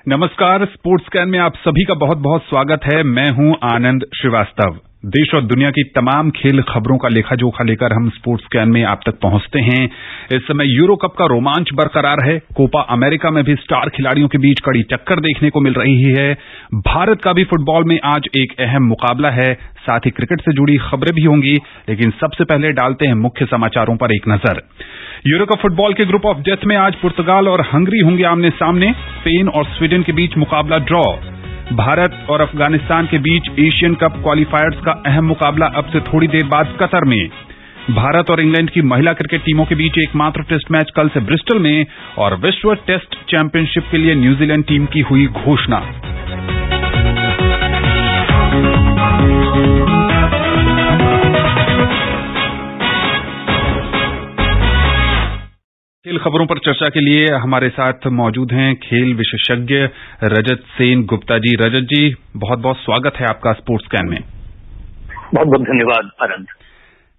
नमस्कार। Sports scan में आप सभी का बहुत बहुत स्वागत है। मैं हूं आनंद श्रीवास्तव। देश और दुनिया की तमाम खेल खबरों का लेखा जोखा लेकर हम स्पोर्ट्स स्कैन में आप तक पहुंचते हैं। इस समय यूरो कप का रोमांच बरकरार है। कोपा अमेरिका में भी स्टार खिलाड़ियों के बीच कड़ी टक्कर देखने को मिल रही है। भारत का भी फुटबॉल में आज एक अहम मुकाबला है। साथ ही क्रिकेट से जुड़ी खबरें भी होंगी, लेकिन सबसे पहले डालते हैं मुख्य समाचारों पर एक नजर। यूरो कप फुटबॉल के ग्रुप ऑफ डेथ में आज पुर्तगाल और हंगरी होंगे आमने सामने। स्पेन और स्वीडन के बीच मुकाबला ड्रॉ। भारत और अफगानिस्तान के बीच एशियन कप क्वालिफायर्स का अहम मुकाबला अब से थोड़ी देर बाद कतर में। भारत और इंग्लैंड की महिला क्रिकेट टीमों के बीच एकमात्र टेस्ट मैच कल से ब्रिस्टल में। और विश्व टेस्ट चैंपियनशिप के लिए न्यूजीलैंड टीम की हुई घोषणा। खेल खबरों पर चर्चा के लिए हमारे साथ मौजूद हैं खेल विशेषज्ञ रजत सेन गुप्ता जी। रजत जी, बहुत बहुत स्वागत है आपका स्पोर्ट्स स्कैन में। बहुत बहुत धन्यवाद आनंद।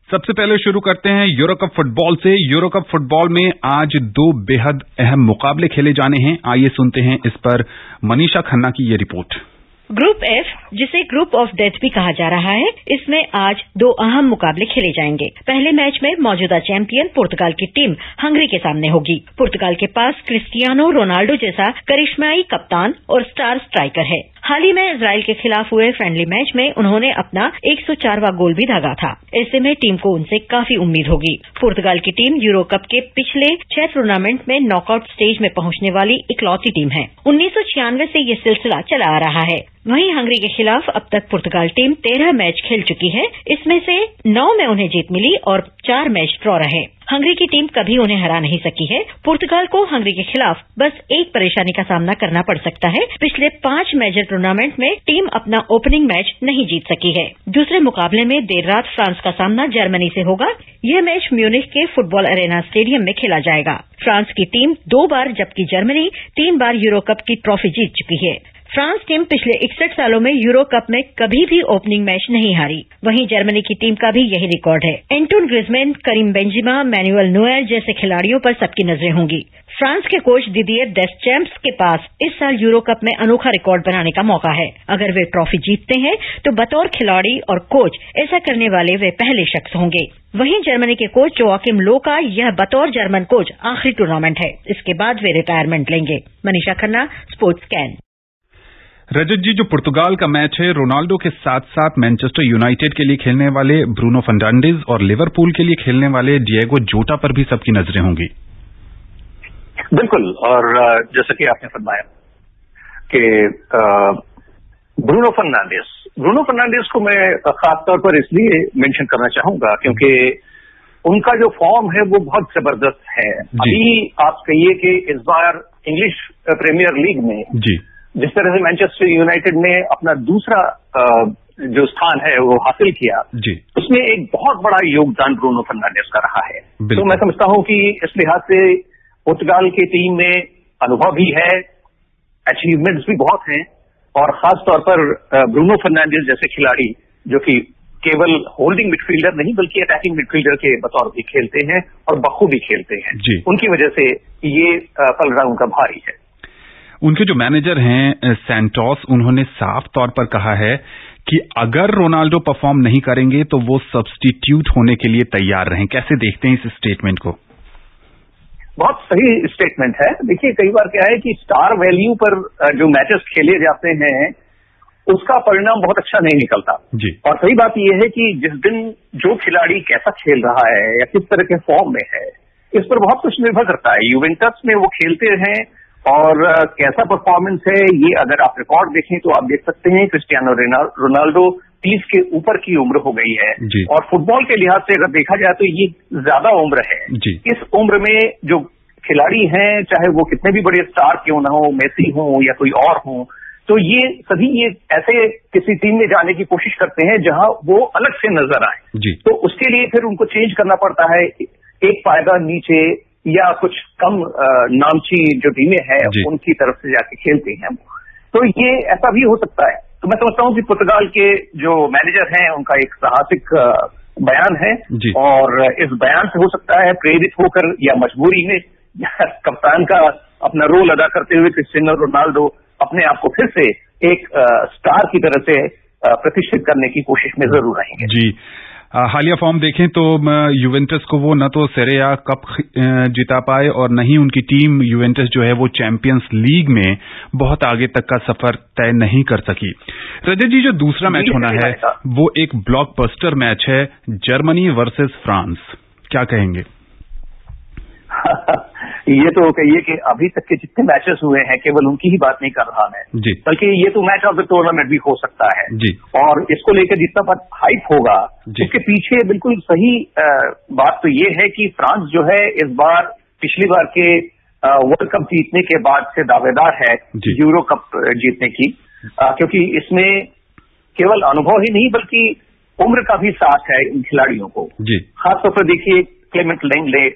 सबसे पहले शुरू करते हैं यूरो कप फुटबॉल से। यूरो कप फुटबॉल में आज दो बेहद अहम मुकाबले खेले जाने हैं। आइए सुनते हैं इस पर मनीषा खन्ना की ये रिपोर्ट। ग्रुप एफ, जिसे ग्रुप ऑफ डेथ भी कहा जा रहा है, इसमें आज दो अहम मुकाबले खेले जाएंगे। पहले मैच में मौजूदा चैंपियन पुर्तगाल की टीम हंगरी के सामने होगी। पुर्तगाल के पास क्रिस्टियानो रोनाल्डो जैसा करिश्माई कप्तान और स्टार स्ट्राइकर है। हाल ही में इजराइल के खिलाफ हुए फ्रेंडली मैच में उन्होंने अपना 104वां गोल भी दागा था। ऐसे में टीम को उनसे काफी उम्मीद होगी। पुर्तगाल की टीम यूरो कप के पिछले 6 टूर्नामेंट में नॉकआउट स्टेज में पहुंचने वाली इकलौती टीम है। 1996 से ये सिलसिला चला आ रहा है। वहीं हंगरी के खिलाफ अब तक पुर्तगाल टीम 13 मैच खेल चुकी है। इसमें से 9 में उन्हें जीत मिली और 4 मैच ड्रॉ रहे। हंगरी की टीम कभी उन्हें हरा नहीं सकी है। पुर्तगाल को हंगरी के खिलाफ बस एक परेशानी का सामना करना पड़ सकता है। पिछले 5 मेजर टूर्नामेंट में टीम अपना ओपनिंग मैच नहीं जीत सकी है। दूसरे मुकाबले में देर रात फ्रांस का सामना जर्मनी से होगा। यह मैच म्यूनिख के फुटबॉल अरेना स्टेडियम में खेला जाएगा। फ्रांस की टीम 2 बार जबकि जर्मनी 3 बार यूरो कप की ट्रॉफी जीत चुकी है। फ्रांस टीम पिछले 61 सालों में यूरो कप में कभी भी ओपनिंग मैच नहीं हारी। वहीं जर्मनी की टीम का भी यही रिकॉर्ड है। Antoine Griezmann, Karim Benzema, Manuel Neuer जैसे खिलाड़ियों पर सबकी नजरें होंगी। फ्रांस के कोच दिदियर डेस्चैम्प्स के पास इस साल यूरो कप में अनोखा रिकॉर्ड बनाने का मौका है। अगर वे ट्रॉफी जीतते हैं तो बतौर खिलाड़ी और कोच ऐसा करने वाले वे पहले शख्स होंगे। वहीं जर्मनी के कोच जोआकिम लो का यह बतौर जर्मन कोच आखिरी टूर्नामेंट है। इसके बाद वे रिटायरमेंट लेंगे। Manisha Khanna, sports scan. रजत जी, जो पुर्तगाल का मैच है, रोनाल्डो के साथ साथ मैनचेस्टर यूनाइटेड के लिए खेलने वाले ब्रूनो फर्नांडिस और लिवरपूल के लिए खेलने वाले डिएगो जोटा पर भी सबकी नजरें होंगी। बिल्कुल, और जैसा कि आपने फरमाया कि ब्रूनो फर्नांडिस को मैं खासतौर पर इसलिए मेंशन करना चाहूंगा क्योंकि उनका जो फॉर्म है वो बहुत जबरदस्त है। अभी आप कहिए कि इस बार इंग्लिश प्रीमियर लीग में जी जिस तरह से मैनचेस्टर यूनाइटेड ने अपना दूसरा जो स्थान है वो हासिल किया, उसमें एक बहुत बड़ा योगदान ब्रूनो फर्नांडिस का रहा है। तो मैं समझता हूं कि इस लिहाज से पुर्तगाल की टीम में अनुभव भी है, अचीवमेंट्स भी बहुत हैं, और खास तौर पर ब्रूनो फर्नांडिस जैसे खिलाड़ी जो कि केवल होल्डिंग मिडफील्डर नहीं बल्कि अटैकिंग मिडफील्डर के बतौर भी खेलते हैं और बखूबी खेलते हैं, उनकी वजह से ये पलड़ा उनका भारी है। उनके जो मैनेजर हैं सैंटोस, उन्होंने साफ तौर पर कहा है कि अगर रोनाल्डो परफॉर्म नहीं करेंगे तो वो सब्स्टिट्यूट होने के लिए तैयार रहें। कैसे देखते हैं इस स्टेटमेंट को? बहुत सही स्टेटमेंट है। देखिए, कई बार क्या है कि स्टार वैल्यू पर जो मैचेस खेले जाते हैं उसका परिणाम बहुत अच्छा नहीं निकलता जी। और सही बात यह है कि जिस दिन जो खिलाड़ी कैसा खेल रहा है या किस तरह के फॉर्म में है, इस पर बहुत कुछ निर्भर करता है। यूवेंटस में वो खेलते हैं और कैसा परफॉर्मेंस है, ये अगर आप रिकॉर्ड देखें तो आप देख सकते हैं क्रिस्टियानो रोनाल्डो 30 के ऊपर की उम्र हो गई है और फुटबॉल के लिहाज से अगर देखा जाए तो ये ज्यादा उम्र है। इस उम्र में जो खिलाड़ी हैं, चाहे वो कितने भी बड़े स्टार क्यों ना हो, मेसी हो या कोई और हो, तो ये सभी ये ऐसे किसी टीम में जाने की कोशिश करते हैं जहां वो अलग से नजर आए। तो उसके लिए फिर उनको चेंज करना पड़ता है, एक पायदान नीचे या कुछ कम नामची जो टीमें हैं उनकी तरफ से जाके खेलते हैं। तो ये ऐसा भी हो सकता है। तो मैं समझता हूं कि पुर्तगाल के जो मैनेजर हैं उनका एक साहसिक बयान है और इस बयान से हो सकता है प्रेरित होकर या मजबूरी में कप्तान का अपना रोल अदा करते हुए क्रिस्टियानो रोनाल्डो अपने आप को फिर से एक स्टार की तरह से प्रतिष्ठित करने की कोशिश में जरूर रहेंगे। जी, हालिया फॉर्म देखें तो यूवेंटस को वो न तो सेरे आ कप जिता पाए और न ही उनकी टीम यूवेंटस जो है वो चैंपियंस लीग में बहुत आगे तक का सफर तय नहीं कर सकी। रजत जी, जो दूसरा मैच होना है वो एक ब्लॉकबस्टर मैच है, जर्मनी वर्सेस फ्रांस, क्या कहेंगे? ये तो कहिए कि अभी तक के जितने मैचेस हुए हैं केवल उनकी ही बात नहीं कर रहा मैं, बल्कि ये तो मैच ऑफ द टूर्नामेंट भी हो सकता है जी। और इसको लेकर जितना हाइप होगा उसके पीछे बिल्कुल सही बात तो ये है कि फ्रांस जो है इस बार पिछली बार के वर्ल्ड कप जीतने के बाद से दावेदार है यूरो कप जीतने की, क्योंकि इसमें केवल अनुभव ही नहीं बल्कि उम्र का भी साथ है इन खिलाड़ियों को। खासतौर पर देखिए क्लेमेंट लेंगले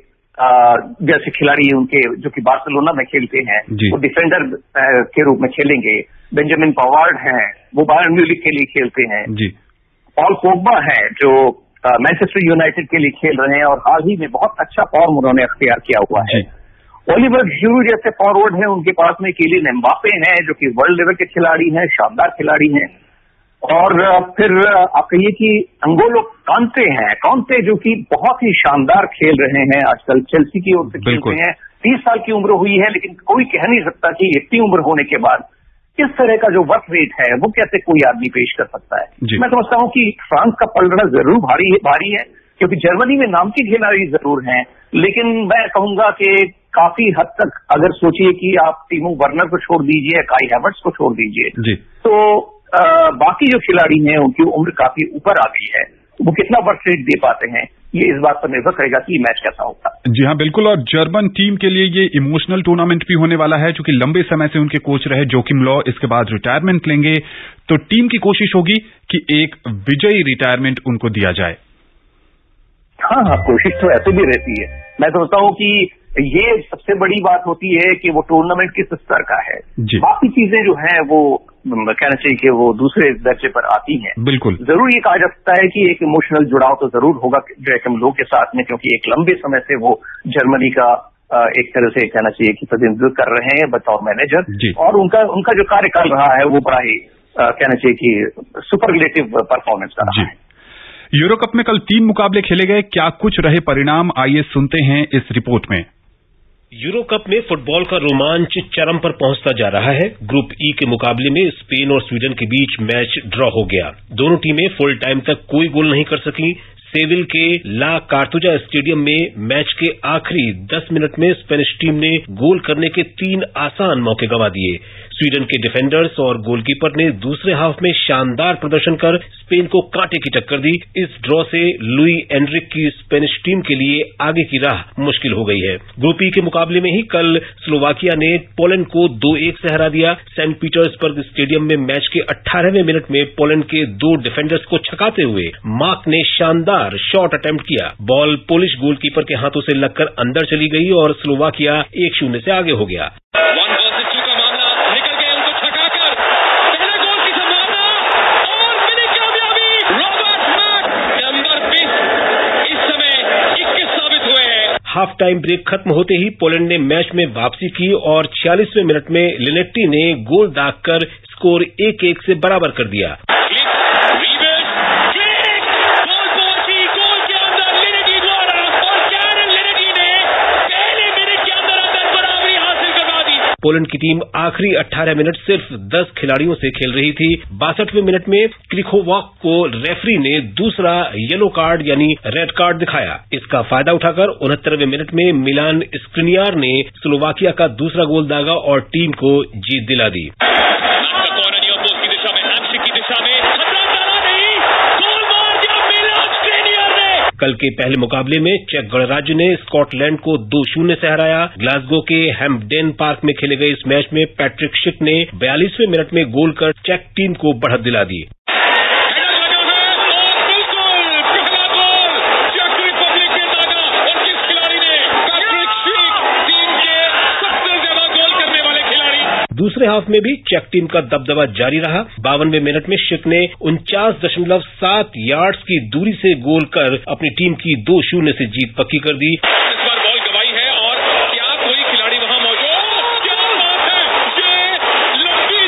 जैसे खिलाड़ी उनके जो कि बार्सिलोना में खेलते हैं, वो डिफेंडर के रूप में खेलेंगे। बेंजामिन पवार्ड हैं, वो बायर्न म्यूनिख के लिए खेलते हैं। पॉल पोग्बा है जो मैनचेस्टर यूनाइटेड के लिए खेल रहे हैं और हाल ही में बहुत अच्छा फॉर्म उन्होंने अख्तियार किया हुआ है। ओलिवर गिरू जैसे फॉरवर्ड हैं उनके पास में, किलियन एम्बापे हैं जो कि वर्ल्ड लेवल के खिलाड़ी हैं, शानदार खिलाड़ी हैं। और फिर आप कहिए कि अंगोलो कांते जो कि बहुत ही शानदार खेल रहे हैं, आजकल चेल्सी की ओर से खेलते हैं। 30 साल की उम्र हुई है लेकिन कोई कह नहीं सकता कि इतनी उम्र होने के बाद इस तरह का जो वर्क रेट है वो कैसे कोई आदमी पेश कर सकता है। मैं समझता हूं कि फ्रांस का पलड़ा जरूर भारी है क्योंकि जर्मनी में नाम के खिलाड़ी जरूर हैं, लेकिन मैं कहूंगा कि काफी हद तक अगर सोचिए कि आप टीमो वर्नर को छोड़ दीजिए, काई हैवर्ट्स को छोड़ दीजिए, तो बाकी जो खिलाड़ी हैं उनकी उम्र काफी ऊपर आ गई है। वो कितना वर्क रेट दे पाते हैं ये इस बात पर निर्भर करेगा कि मैच कैसा होगा। जी हाँ, बिल्कुल। और जर्मन टीम के लिए ये इमोशनल टूर्नामेंट भी होने वाला है क्योंकि लंबे समय से उनके कोच रहे जोकिम लॉ इसके बाद रिटायरमेंट लेंगे, तो टीम की कोशिश होगी कि एक विजयी रिटायरमेंट उनको दिया जाए। हाँ, कोशिश तो ऐसे भी रहती है। मैं समझता हूँ कि ये सबसे बड़ी बात होती है कि वो टूर्नामेंट किस स्तर का है। बाकी चीजें जो हैं वो कहना चाहिए कि वो दूसरे दर्जे पर आती हैं। बिल्कुल, जरूर ये कहा जा सकता है कि एक इमोशनल जुड़ाव तो जरूर होगा जोकिम लॉ के साथ में, क्योंकि एक लंबे समय से वो जर्मनी का एक तरह से कहना चाहिए कि प्रतिनिधित्व कर रहे हैं बतौर मैनेजर, और उनका जो कार्यकाल रहा है वो बड़ा ही कहना चाहिए कि सुपरलेटिव परफॉर्मेंस का रहा है। यूरो कप में कल 3 मुकाबले खेले गए, क्या कुछ रहे परिणाम, आइए सुनते हैं इस रिपोर्ट में। यूरो कप में फुटबॉल का रोमांच चरम पर पहुंचता जा रहा है। ग्रुप ई के मुकाबले में स्पेन और स्वीडन के बीच मैच ड्रॉ हो गया। दोनों टीमें फुल टाइम तक कोई गोल नहीं कर सकी। सेविल के ला कार्तुजा स्टेडियम में मैच के आखिरी 10 मिनट में स्पेनिश टीम ने गोल करने के 3 आसान मौके गंवा दिए। स्वीडन के डिफेंडर्स और गोलकीपर ने दूसरे हाफ में शानदार प्रदर्शन कर स्पेन को कांटे की टक्कर दी। इस ड्रॉ से लुई एनरिक की स्पेनिश टीम के लिए आगे की राह मुश्किल हो गई है। ग्रुप ई के मुकाबले में ही कल स्लोवाकिया ने पोलैंड को 2-1 से हरा दिया। सेंट पीटर्सबर्ग स्टेडियम में मैच के 18वें मिनट में पोलैंड के 2 डिफेंडर्स को छकाते हुए मार्क ने शानदार शॉट अटेम्प्ट किया। बॉल पोलिश गोलकीपर के हाथों से लगकर अंदर चली गई और स्लोवाकिया 1-0 से आगे हो गया। हाफ टाइम ब्रेक खत्म होते ही पोलैंड ने मैच में वापसी की और 46वें मिनट में लिनेट्टी ने गोल दागकर स्कोर 1-1 से बराबर कर दिया। पोलैंड की टीम आखिरी 18 मिनट सिर्फ 10 खिलाड़ियों से खेल रही थी। 62वें मिनट में क्रिखोवाक को रेफरी ने दूसरा येलो कार्ड यानी रेड कार्ड दिखाया। इसका फायदा उठाकर 69वें मिनट में मिलान स्क्रिनियार ने स्लोवाकिया का दूसरा गोल दागा और टीम को जीत दिला दी। कल के पहले मुकाबले में चेक गणराज्य ने स्कॉटलैंड को 2-0 से हराया। ग्लासगो के हैम्पडेन पार्क में खेले गए इस मैच में पैट्रिक शिक ने 42वें मिनट में गोल कर चेक टीम को बढ़त दिला दी। दूसरे हाफ में भी चेक टीम का दबदबा जारी रहा। 52वें मिनट में शिक ने 49.7 यार्ड्स की दूरी से गोल कर अपनी टीम की 2-0 से जीत पक्की कर दी। इस बार बॉल गवाई है और क्या कोई खिलाड़ी वहां मौजूद? क्या बात है, ये लंबी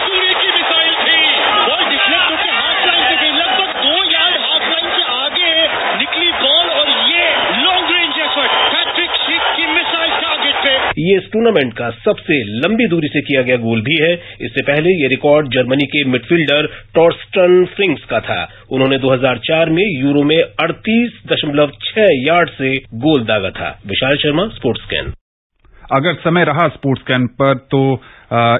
ये इस टूर्नामेंट का सबसे लंबी दूरी से किया गया गोल भी है। इससे पहले ये रिकॉर्ड जर्मनी के मिडफील्डर टॉर्स्टन फ्रिंक्स का था। उन्होंने 2004 में यूरो में 38.6 यार्ड से गोल दागा था। Vishal Sharma, sports scan. अगर समय रहा स्पोर्ट्स स्कैन पर तो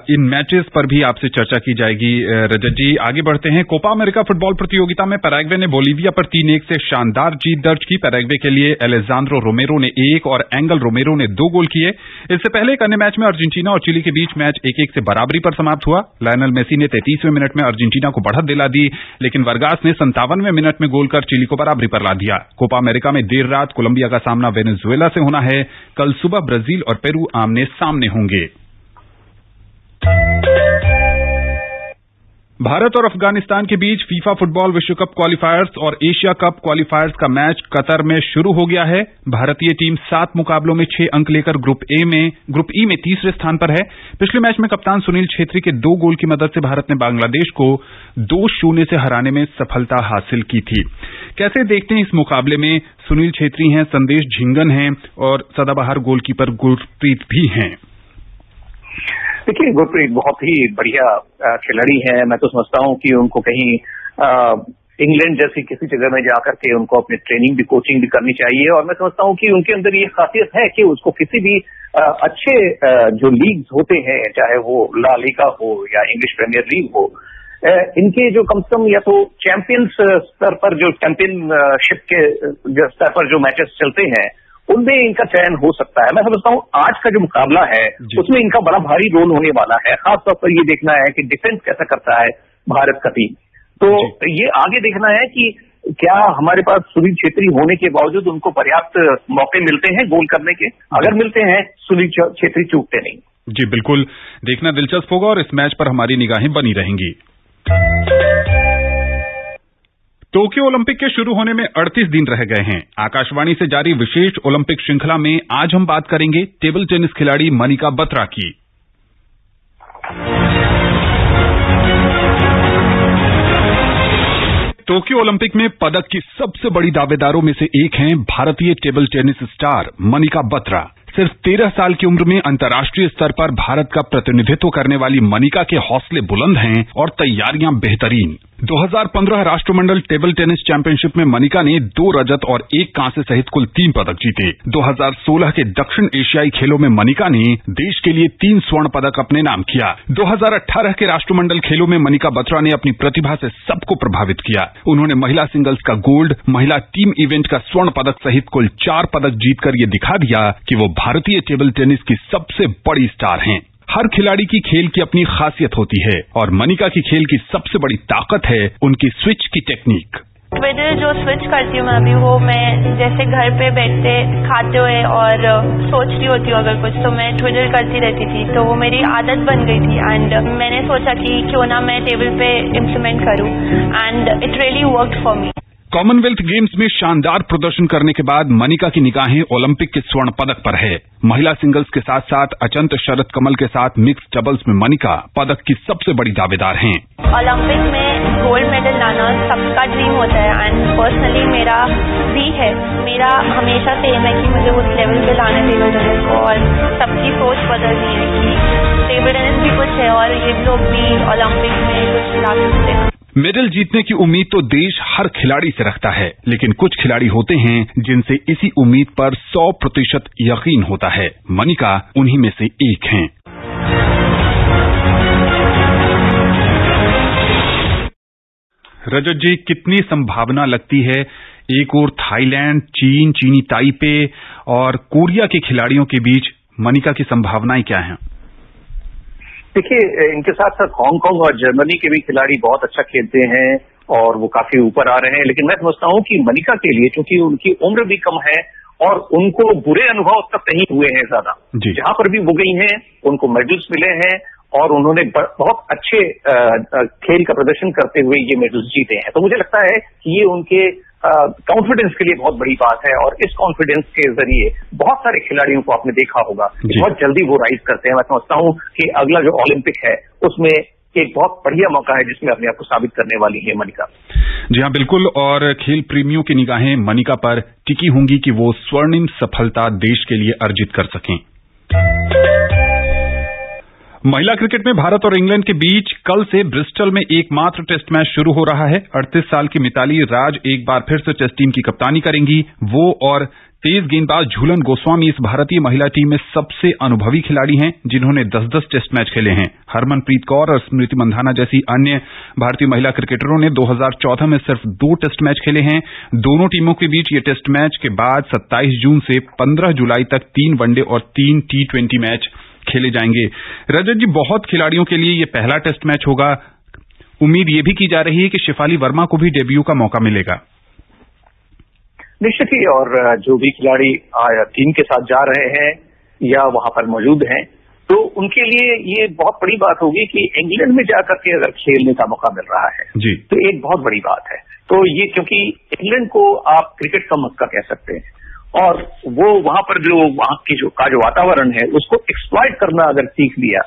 इन मैचेस पर भी आपसे चर्चा की जाएगी। रजत जी, आगे बढ़ते हैं। कोपा अमेरिका फुटबॉल प्रतियोगिता में पैराग्वे ने बोलीविया पर 3-1 से शानदार जीत दर्ज की। पैराग्वे के लिए एलेजांद्रो रोमेरो ने 1 और एंगल रोमेरो ने 2 गोल किए। इससे पहले एक अन्य मैच में अर्जेंटीना और चिली के बीच मैच 1-1 से बराबरी पर समाप्त हुआ। लायनल मेसी ने 33वें मिनट में अर्जेंटीना को बढ़त दिला दी, लेकिन वर्गास ने 57वें मिनट में गोल कर चिली को बराबरी पर ला दिया। कोपा अमेरिका में देर रात कोलंबिया का सामना वेनेजुएला से होना है। कल सुबह ब्राजील और पेरू आमने सामने होंगे। भारत और अफगानिस्तान के बीच फीफा फुटबॉल विश्व कप क्वालिफायर्स और एशिया कप क्वालिफायर्स का मैच कतर में शुरू हो गया है। भारतीय टीम 7 मुकाबलों में 6 अंक लेकर ग्रुप ई में तीसरे स्थान पर है। पिछले मैच में कप्तान सुनील छेत्री के 2 गोल की मदद से भारत ने बांग्लादेश को 2-0 से हराने में सफलता हासिल की थी। कैसे देखते हैं इस मुकाबले में? सुनील छेत्री हैं, संदेश झिंगन हैं और सदाबहार गोलकीपर गुरप्रीत भी हैं। देखिए, गुरप्रीत बहुत ही बढ़िया खिलाड़ी है। मैं तो समझता हूं कि उनको कहीं इंग्लैंड जैसी किसी जगह में जाकर के उनको अपनी ट्रेनिंग भी, कोचिंग भी करनी चाहिए। और मैं समझता हूं कि उनके अंदर ये खासियत है कि उसको किसी भी अच्छे जो लीग्स होते हैं, चाहे वो ला लीगा हो या इंग्लिश प्रीमियर लीग हो, इनके जो कम से कम या तो चैंपियंस स्तर पर, जो चैंपियनशिप के स्तर पर जो मैचेस चलते हैं, उनमें इनका चयन हो सकता है। मैं समझता हूँ आज का जो मुकाबला है उसमें इनका बड़ा भारी रोल होने वाला है। खासतौर पर ये देखना है कि डिफेंस कैसा करता है भारत का टीम। तो ये आगे देखना है कि क्या हमारे पास सुनील छेत्री होने के बावजूद उनको पर्याप्त मौके मिलते हैं गोल करने के। अगर मिलते हैं, सुनील छेत्री चूकते नहीं। जी बिल्कुल, देखना दिलचस्प होगा और इस मैच पर हमारी निगाहें बनी रहेंगी। टोक्यो ओलंपिक के शुरू होने में 38 दिन रह गए हैं। आकाशवाणी से जारी विशेष ओलंपिक श्रृंखला में आज हम बात करेंगे टेबल टेनिस खिलाड़ी मनिका बत्रा की। टोक्यो ओलंपिक में पदक की सबसे बड़ी दावेदारों में से एक हैं भारतीय table tennis star Manika Batra. सिर्फ 13 साल की उम्र में अंतर्राष्ट्रीय स्तर पर भारत का प्रतिनिधित्व करने वाली मनिका के हौसले बुलंद हैं और तैयारियां बेहतरीन। 2015 राष्ट्रमंडल टेबल टेनिस चैंपियनशिप में मनिका ने 2 रजत और 1 कांस्य सहित कुल 3 पदक जीते। 2016 के दक्षिण एशियाई खेलों में मनिका ने देश के लिए 3 स्वर्ण पदक अपने नाम किया। 2018 के राष्ट्रमंडल खेलों में मनिका बत्रा ने अपनी प्रतिभा से सबको प्रभावित किया। उन्होंने महिला सिंगल्स का गोल्ड, महिला टीम इवेंट का स्वर्ण पदक सहित कुल 4 पदक जीतकर ये दिखा दिया कि वो भारतीय टेबल टेनिस की सबसे बड़ी स्टार हैं। हर खिलाड़ी की खेल की अपनी खासियत होती है और मनिका की खेल की सबसे बड़ी ताकत है उनकी स्विच की टेक्निक। ट्विडल जो स्विच करती हूँ मैं अभी, वो मैं जैसे घर पे बैठते खाते हुए और सोच रही होती हूँ अगर कुछ, तो मैं ट्विडल करती रहती थी। तो वो मेरी आदत बन गई थी एंड मैंने सोचा कि क्यों ना मैं टेबल पे इम्प्लीमेंट करूँ and it really worked for me. Commonwealth games में शानदार प्रदर्शन करने के बाद मनिका की निगाहें ओलंपिक के स्वर्ण पदक पर है। महिला सिंगल्स के साथ साथ अचंत शरत कमल के साथ मिक्स डबल्स में मनिका पदक की सबसे बड़ी दावेदार हैं। ओलंपिक में गोल्ड मेडल लाना सबका ड्रीम होता है एंड पर्सनली मेरा भी है। मेरा हमेशा से एम है कि मुझे उस लेवल पे लाना टेबल टेनिस को, और सबकी सोच बदल रही है कि टेबल टेनिस भी कुछ है और ये लोग भी ओलंपिक में कुछ ला सकते हैं। मेडल जीतने की उम्मीद तो देश हर खिलाड़ी से रखता है, लेकिन कुछ खिलाड़ी होते हैं जिनसे इसी उम्मीद पर 100% यकीन होता है। मनिका उन्हीं में से एक हैं। रजत जी, कितनी संभावना लगती है एक और थाईलैंड, चीन, चीनी ताइपे और कोरिया के खिलाड़ियों के बीच मनिका की संभावनाएं क्या हैं? देखिए, इनके साथ साथ हांगकांग और जर्मनी के भी खिलाड़ी बहुत अच्छा खेलते हैं और वो काफी ऊपर आ रहे हैं। लेकिन मैं समझता हूं कि मनिका के लिए, क्योंकि उनकी उम्र भी कम है और उनको बुरे अनुभव अब तक नहीं हुए हैं ज्यादा, जहां पर भी वो गई हैं उनको मेडल्स मिले हैं और उन्होंने बहुत अच्छे खेल का प्रदर्शन करते हुए ये मेडल्स जीते हैं। तो मुझे लगता है कि ये उनके कॉन्फिडेंस के लिए बहुत बड़ी बात है और इस कॉन्फिडेंस के जरिए बहुत सारे खिलाड़ियों को आपने देखा होगा कि बहुत जल्दी वो राइज करते हैं। मैं समझता हूं कि अगला जो ओलंपिक है उसमें एक बहुत बढ़िया मौका है जिसमें अपने आप को साबित करने वाली है मनिका। जी हाँ, बिल्कुल। और खेल प्रेमियों की निगाहें मनिका पर टिकी होंगी कि वो स्वर्णिम सफलता देश के लिए अर्जित कर सकें। महिला क्रिकेट में भारत और इंग्लैंड के बीच कल से ब्रिस्टल में एकमात्र टेस्ट मैच शुरू हो रहा है। 38 साल की मिताली राज एक बार फिर से टेस्ट टीम की कप्तानी करेंगी। वो और तेज गेंदबाज झूलन गोस्वामी इस भारतीय महिला टीम में सबसे अनुभवी खिलाड़ी हैं, जिन्होंने 10-10 टेस्ट मैच खेले हैं। हरमनप्रीत कौर और स्मृति मंधाना जैसी अन्य भारतीय महिला क्रिकेटरों ने 2014 में सिर्फ 2 टेस्ट मैच खेले हैं। दोनों टीमों के बीच ये टेस्ट मैच के बाद 27 जून से 15 जुलाई तक 3 वनडे और 3 T20 मैच खेले जाएंगे। रजत जी, बहुत खिलाड़ियों के लिए ये पहला टेस्ट मैच होगा। उम्मीद ये भी की जा रही है कि शेफाली वर्मा को भी डेब्यू का मौका मिलेगा। निश्चित ही, और जो भी खिलाड़ी टीम के साथ जा रहे हैं या वहां पर मौजूद हैं, तो उनके लिए ये बहुत बड़ी बात होगी कि इंग्लैंड में जाकर के अगर खेलने का मौका मिल रहा है जी, तो एक बहुत बड़ी बात है। तो ये क्योंकि इंग्लैंड को आप क्रिकेट का मक्का कह सकते हैं, और वो वहां पर जो वहां की जो वातावरण है उसको एक्सप्लॉइट करना अगर सीख लिया,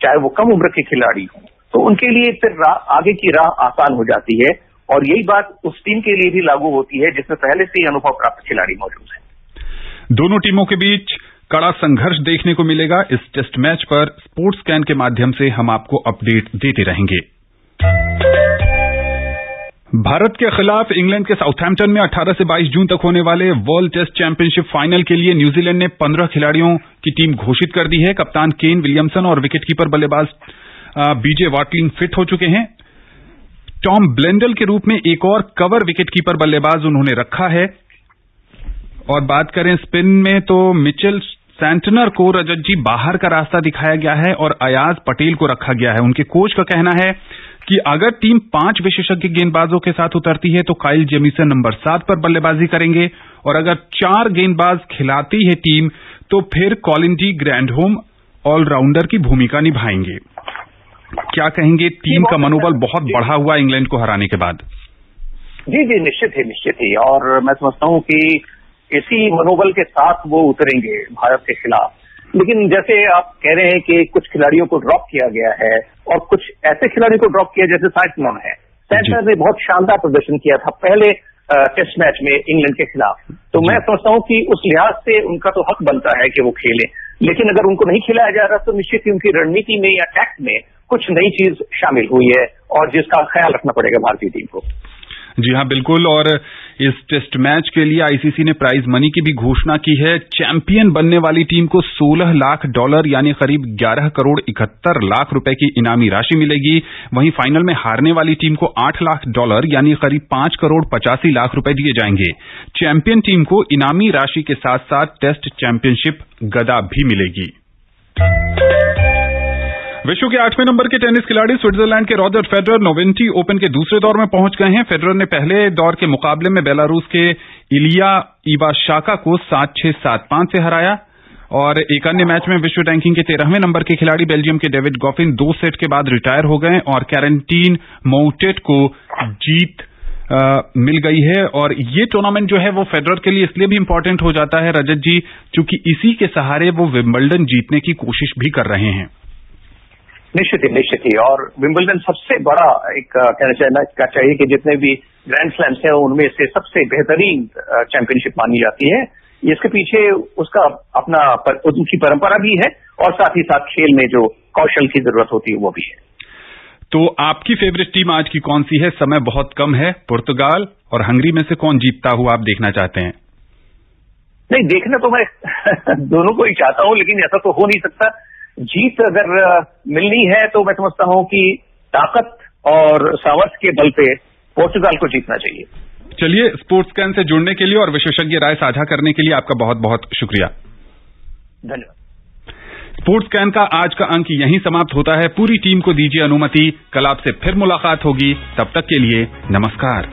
चाहे वो कम उम्र के खिलाड़ी हों, तो उनके लिए फिर आगे की राह आसान हो जाती है। और यही बात उस टीम के लिए भी लागू होती है जिसमें पहले से ही अनुभव प्राप्त खिलाड़ी मौजूद हैं। दोनों टीमों के बीच कड़ा संघर्ष देखने को मिलेगा। इस टेस्ट मैच पर स्पोर्ट्स स्कैन के माध्यम से हम आपको अपडेट देते रहेंगे। भारत के खिलाफ इंग्लैंड के साउथहैम्पटन में 18 से 22 जून तक होने वाले वर्ल्ड टेस्ट चैंपियनशिप फाइनल के लिए न्यूजीलैंड ने 15 खिलाड़ियों की टीम घोषित कर दी है। कप्तान केन विलियमसन और विकेटकीपर बल्लेबाज बीजे वाटलिंग फिट हो चुके हैं। टॉम ब्लेंडल के रूप में एक और कवर विकेटकीपर बल्लेबाज उन्होंने रखा है। और बात करें स्पिन में, तो मिचेल सैंटनर को रजत जी बाहर का रास्ता दिखाया गया है और अयाज पटेल को रखा गया है। उनके कोच का कहना है कि अगर टीम 5 विशेषज्ञ गेंदबाजों के साथ उतरती है तो काइल जेमिसन नंबर 7 पर बल्लेबाजी करेंगे, और अगर 4 गेंदबाज खिलाती है टीम तो फिर कॉलिन डी ग्रैंडहोम ऑलराउंडर की भूमिका निभाएंगे। क्या कहेंगे, टीम का मनोबल बहुत बढ़ा हुआ इंग्लैंड को हराने के बाद? जी, निश्चित ही, और मैं समझता हूं कि इसी मनोबल के साथ वो उतरेंगे भारत के खिलाफ। लेकिन जैसे आप कह रहे हैं कि कुछ खिलाड़ियों को ड्रॉप किया गया है और कुछ ऐसे खिलाड़ियों को ड्रॉप किया जैसे सैंटनर है। सैंटनर ने बहुत शानदार प्रदर्शन किया था पहले टेस्ट मैच में इंग्लैंड के खिलाफ, तो मैं समझता हूं कि उस लिहाज से उनका तो हक बनता है कि वो खेलें। लेकिन अगर उनको नहीं खिलाया जा रहा तो निश्चित ही उनकी रणनीति में या टैक्ट में कुछ नई चीज शामिल हुई है और जिसका ख्याल रखना पड़ेगा भारतीय टीम को। जी हाँ, बिल्कुल। और इस टेस्ट मैच के लिए आईसीसी ने प्राइज मनी की भी घोषणा की है। चैंपियन बनने वाली टीम को $16 लाख यानी करीब 11 करोड़ 71 लाख रुपए की इनामी राशि मिलेगी। वहीं फाइनल में हारने वाली टीम को $8 लाख यानी करीब 5 करोड़ 85 लाख रुपए दिए जाएंगे। चैंपियन टीम को इनामी राशि के साथ साथ टेस्ट चैंपियनशिप गदा भी मिलेगी। विश्व के 8वें नंबर के टेनिस खिलाड़ी स्विट्जरलैंड के रॉजर फेडरर नोवेंटी ओपन के दूसरे दौर में पहुंच गए हैं। फेडरर ने पहले दौर के मुकाबले में बेलारूस के इलिया इवाशाका को 7-6, 7-5 से हराया। और एक अन्य मैच में विश्व रैंकिंग के 13वें नंबर के खिलाड़ी बेल्जियम के डेविड गॉफिन 2 सेट के बाद रिटायर हो गए और कैरेंटीन मौटेट को जीत मिल गई है। और ये टूर्नामेंट जो है वो फेडरर के लिए इसलिए भी इंपॉर्टेंट हो जाता है रजत जी, क्योंकि इसी के सहारे वो विंबलडन जीतने की कोशिश भी कर रहे हैं। निश्चित ही, और विंबलडन सबसे बड़ा एक कहना चाहिए कि जितने भी ग्रैंड स्लैम्स हैं उनमें से सबसे बेहतरीन चैंपियनशिप मानी जाती है। इसके पीछे उसका अपना उनकी परंपरा भी है और साथ ही साथ खेल में जो कौशल की जरूरत होती है वो भी है। तो आपकी फेवरेट टीम आज की कौन सी है? समय बहुत कम है। पुर्तगाल और हंगरी में से कौन जीतता हुआ आप देखना चाहते हैं? नहीं, देखना तो मैं दोनों को ही चाहता हूं, लेकिन ऐसा तो हो नहीं सकता। जीत अगर मिलनी है तो मैं समझता हूं कि ताकत और सामर्थ्य के बल पे पोर्चुगाल को जीतना चाहिए। चलिए, स्पोर्ट्स स्कैन से जुड़ने के लिए और विशेषज्ञ राय साझा करने के लिए आपका बहुत बहुत शुक्रिया। धन्यवाद। स्पोर्ट्स स्कैन का आज का अंक यहीं समाप्त होता है। पूरी टीम को दीजिए अनुमति। कल आपसे फिर मुलाकात होगी। तब तक के लिए नमस्कार।